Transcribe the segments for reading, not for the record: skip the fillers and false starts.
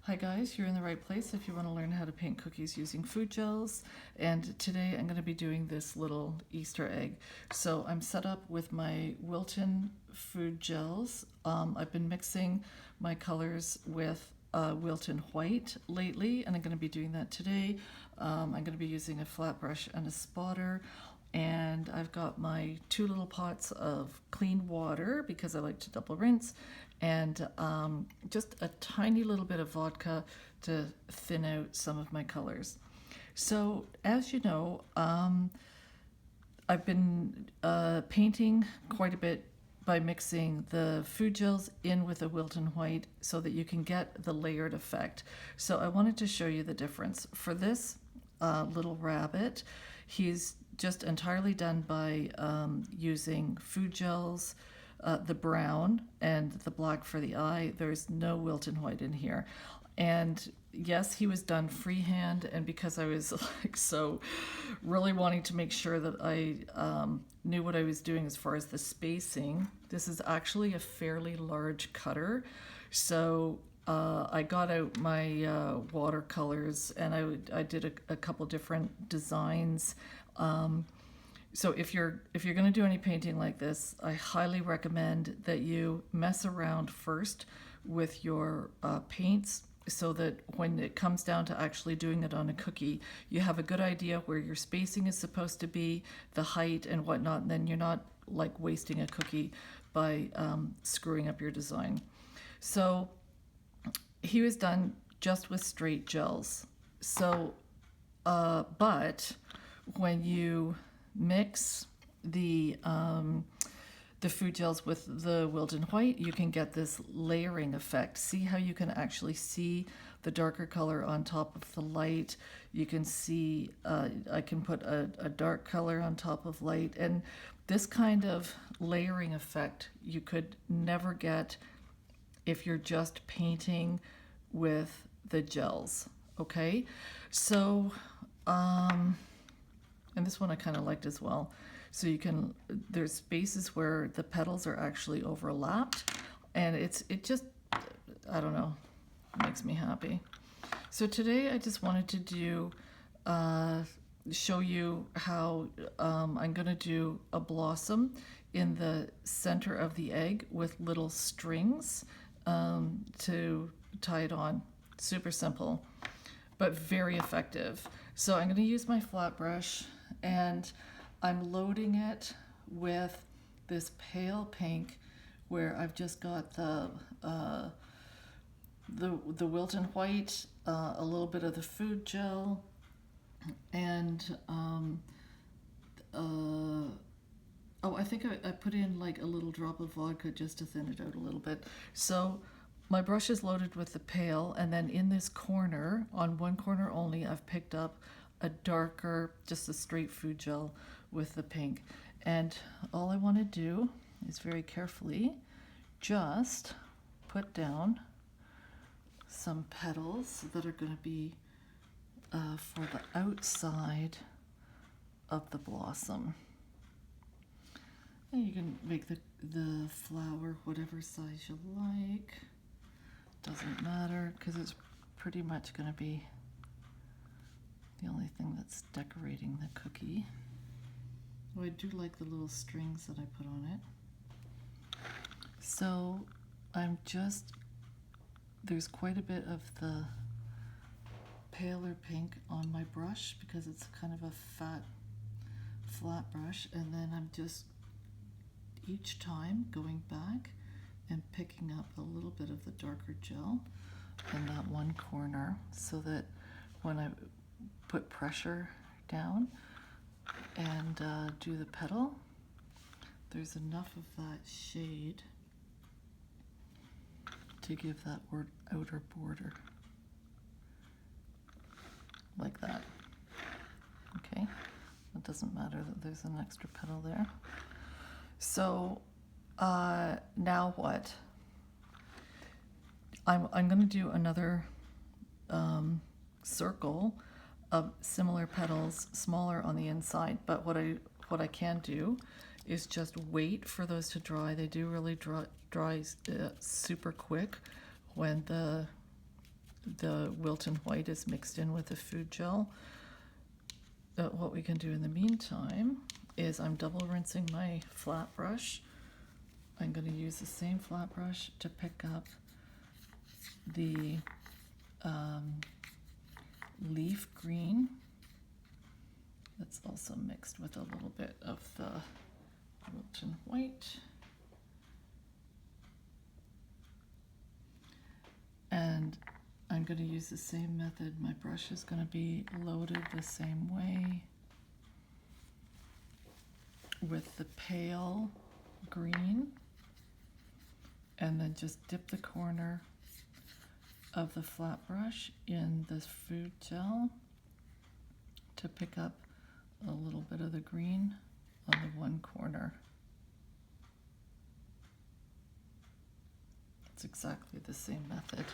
Hi guys, you're in the right place if you want to learn how to paint cookies using food gels. And today I'm going to be doing this little Easter egg. So I'm set up with my Wilton food gels. I've been mixing my colors with Wilton White lately, and I'm going to be doing that today. I'm going to be using a flat brush and a spotter. And I've got my 2 little pots of clean water because I like to double rinse, and just a tiny little bit of vodka to thin out some of my colors. So as you know, I've been painting quite a bit by mixing the food gels in with the Wilton White so that you can get the layered effect. So I wanted to show you the difference. For this little rabbit, he's just entirely done by using food gels, the brown and the black for the eye. There's no Wilton White in here. And yes, he was done freehand, and because I was so really wanting to make sure that I knew what I was doing as far as the spacing. This is actually a fairly large cutter, so I got out my watercolors, and I did a couple different designs. So if you're going to do any painting like this, I highly recommend that you mess around first with your paints, so that when it comes down to actually doing it on a cookie, you have a good idea where your spacing is supposed to be, the height and whatnot, and then you're not like wasting a cookie by screwing up your design. So he was done just with straight gels. So, but when you mix the food gels with the Wilton White, you can get this layering effect. See how you can actually see the darker color on top of the light. You can see, I can put a dark color on top of light, and this kind of layering effect you could never get if you're just painting with the gels, okay? So, and this one I kind of liked as well. So you can, there's spaces where the petals are actually overlapped, and it just, I don't know, makes me happy. So today I just wanted to do, show you how I'm going to do a blossom in the center of the egg with little strings to tie it on. Super simple, but very effective. So I'm going to use my flat brush, and I'm loading it with this pale pink, where I've just got the Wilton White, a little bit of the food gel, and oh, I think I put in like a little drop of vodka just to thin it out a little bit. So my brush is loaded with the pale, and then in this corner, on one corner only, I've picked up a darker, just a straight food gel with the pink. And all I want to do is very carefully just put down some petals that are going to be for the outside of the blossom. And you can make the flower whatever size you like. Doesn't matter, because it's pretty much going to be the only thing that's decorating the cookie. Oh, I do like the little strings that I put on it. So I'm just, there's quite a bit of the paler pink on my brush because it's kind of a flat brush, and then I'm just each time going back and picking up a little bit of the darker gel in that one corner, so that when I put pressure down and do the petal, there's enough of that shade to give that outer border, like that. Okay, it doesn't matter that there's an extra petal there. So now what? I'm going to do another circle of similar petals, smaller on the inside, but what I can do is just wait for those to dry. They do really dry super quick when the Wilton White is mixed in with the food gel. What we can do in the meantime is I'm double rinsing my flat brush. I'm going to use the same flat brush to pick up the leaf green that's also mixed with a little bit of the Wilton White. And I'm going to use the same method. My brush is going to be loaded the same way with the pale green, and then just dip the corner of the flat brush in this food gel to pick up a little bit of the green on the one corner. It's exactly the same method.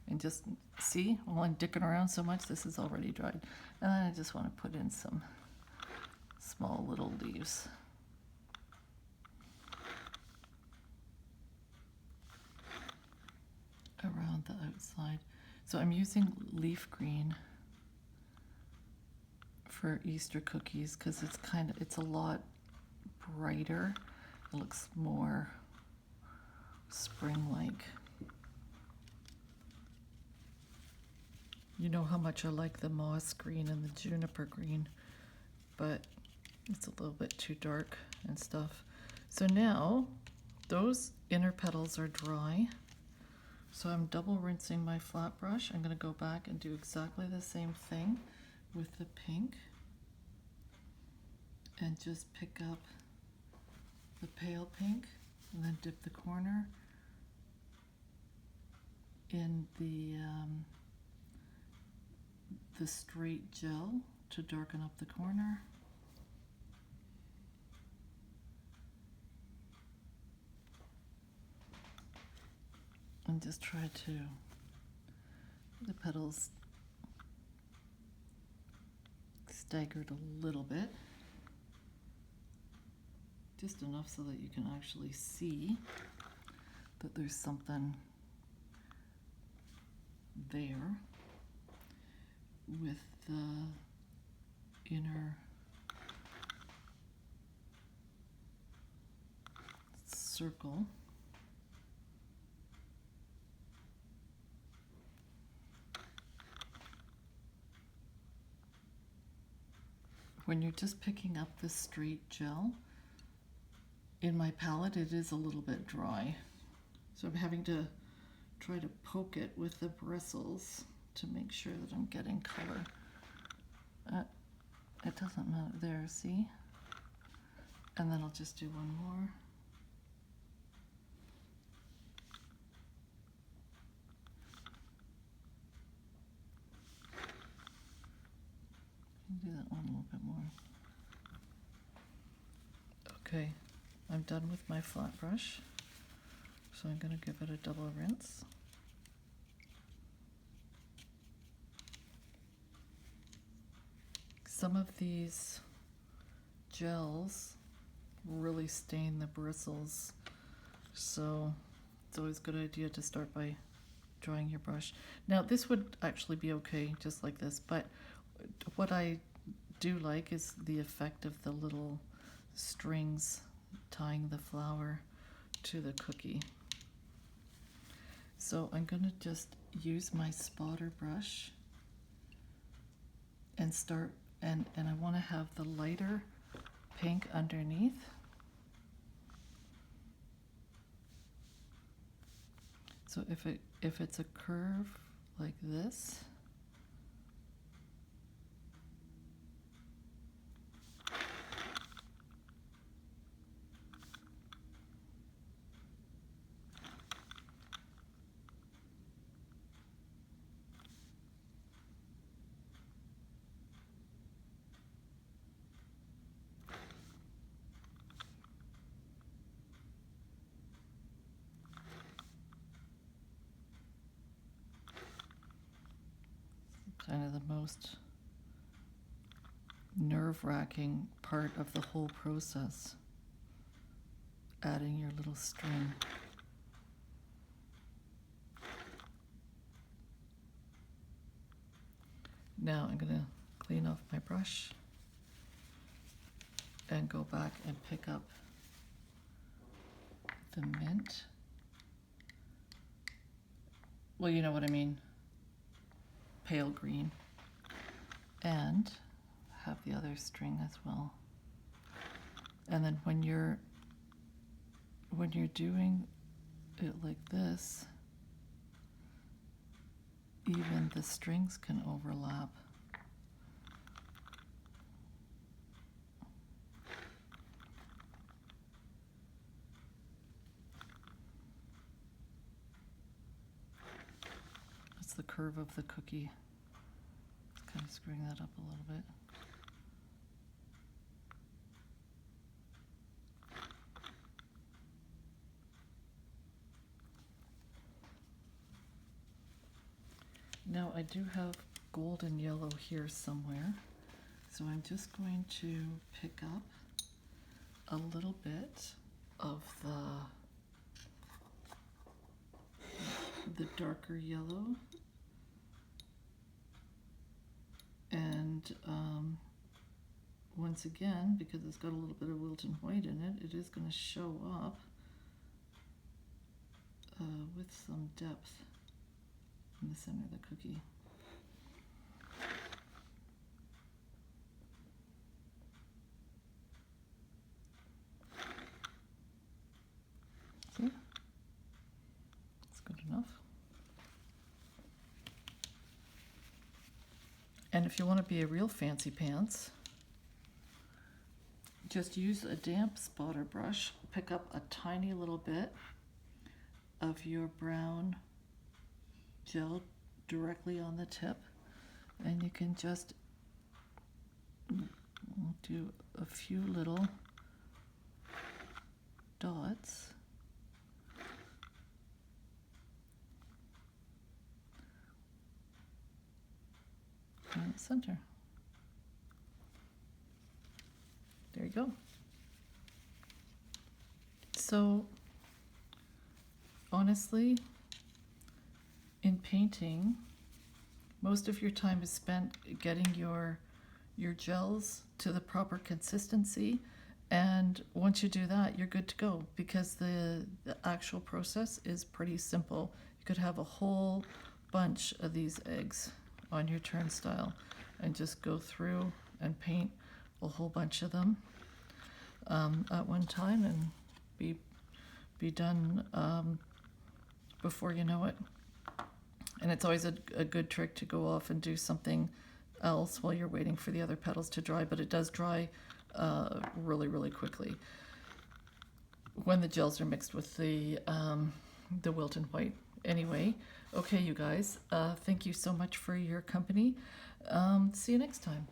And just see, while I'm dicking around so much, this is already dried. And then I just want to put in some small little leaves. Around the outside. So I'm using leaf green for Easter cookies because it's a lot brighter. It looks more spring-like. You know how much I like the moss green and the juniper green, but it's a little bit too dark and stuff. So now those inner petals are dry. So I'm double rinsing my flat brush. I'm going to go back and do exactly the same thing with the pink and just pick up the pale pink and then dip the corner in the straight gel to darken up the corner. And just try to, the petals staggered a little bit, just enough so that you can actually see that there's something there with the inner circle. When you're just picking up the straight gel, in my palette it is a little bit dry. So I'm having to try to poke it with the bristles to make sure that I'm getting color. It doesn't matter there, see? And then I'll just do one more. Do that one a little bit more. Okay, I'm done with my flat brush, so I'm going to give it a double rinse. Some of these gels really stain the bristles, so it's always a good idea to start by drying your brush. Now this would actually be okay just like this, but what I do like is the effect of the little strings tying the flower to the cookie. So I'm going to just use my spotter brush and start, and I want to have the lighter pink underneath. So if it's a curve like this, kind of the most nerve-wracking part of the whole process, adding your little string. Now I'm gonna clean off my brush and go back and pick up the mint. Well, you know what I mean, pale green, and have the other string as well. And then when you're doing it like this, even the strings can overlap. That's the curve of the cookie. Kind of screwing that up a little bit. Now I do have gold and yellow here somewhere, so I'm just going to pick up a little bit of the darker yellow, and once again, because it's got a little bit of Wilton White in it, it is going to show up with some depth in the center of the cookie. See? That's good enough. And if you want to be a real fancy pants, just use a damp spotter brush, pick up a tiny little bit of your brown gel directly on the tip, and you can just do a few little dots in the center. There you go. So honestly, in painting, most of your time is spent getting your gels to the proper consistency, and once you do that, you're good to go, because the actual process is pretty simple. You could have a whole bunch of these eggs on your turnstile and just go through and paint a whole bunch of them at one time and be done before you know it. And it's always a good trick to go off and do something else while you're waiting for the other petals to dry, but it does dry really, really quickly when the gels are mixed with the Wilton White. Anyway, okay, you guys, thank you so much for your company. See you next time.